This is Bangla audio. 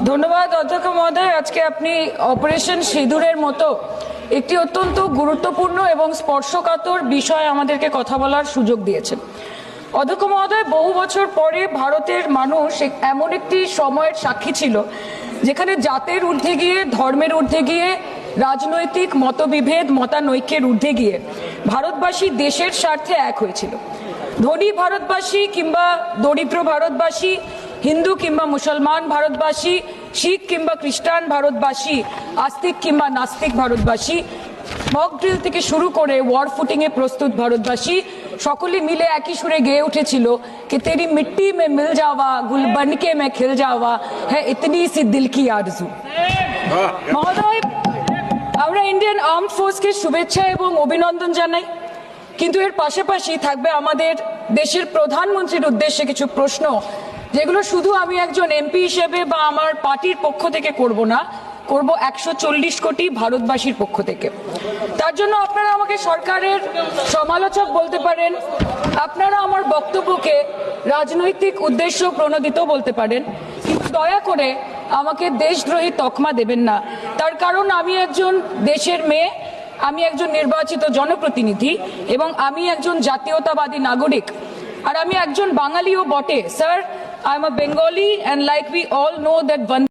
ধন্যবাদ অধ্যক্ষ মহোদয়। আজকে আপনি অপারেশন সিঁদুরের মতো একটি অত্যন্ত গুরুত্বপূর্ণ এবং স্পর্শকাতর বিষয় আমাদেরকে কথা বলার সুযোগ দিয়েছেন। অধ্যক্ষ মহোদয়, বহু বছর পরে ভারতের মানুষ এমন একটি সময়ের সাক্ষী ছিল যেখানে জাতের ঊর্ধ্বে গিয়ে, ধর্মের ঊর্ধ্বে গিয়ে, রাজনৈতিক মতবিভেদ মতানৈক্যের ঊর্ধ্বে গিয়ে ভারতবাসী দেশের স্বার্থে এক হয়েছিল। ধনী ভারতবাসী কিংবা দরিদ্র ভারতবাসী, হিন্দু কিংবা মুসলমান ভারতবাসী, শিখ কিংবা খ্রিস্টান ভারতবাসী, আস্তিক কিংবা নাস্তিক ভারতবাসী, মক ড্রিল থেকে শুরু করে ওয়ার ফুটিং এ প্রস্তুত ভারতবাসী সকলে মিলে একই সুরে গেয়ে উঠেছিল कि तेरी मिट्टी में मिल जावा गुल बनके मैं खिल जावा है इतनी सी दिल की आरज़ू। মহোদয়, আমরা ইন্ডিয়ান আর্মড ফোর্সকে শুভেচ্ছা এবং অভিনন্দন জানাই, কিন্তু এর পাশাপাশি থাকবে আমাদের দেশের প্রধানমন্ত্রীর উদ্দেশ্যে কিছু প্রশ্ন, যেগুলো শুধু আমি একজন এমপি হিসেবে বা আমার পার্টির পক্ষ থেকে করব না, করব 140 কোটি ভারতবাসীর পক্ষ থেকে। তার জন্য আপনারা আমাকে সরকারের সমালোচক বলতে পারেন, আপনারা আমার বক্তব্যকে রাজনৈতিক উদ্দেশ্য প্রণোদিত বলতে পারেন, কিন্তু দয়া করে আমাকে দেশদ্রোহী তকমা দেবেন না। তার কারণ আমি একজন দেশের মেয়ে, আমি একজন নির্বাচিত জনপ্রতিনিধি এবং আমি একজন জাতীয়তাবাদী নাগরিক, আর আমি একজন বাঙালিও বটে। Sir, I am a Bengali, and like we all know that one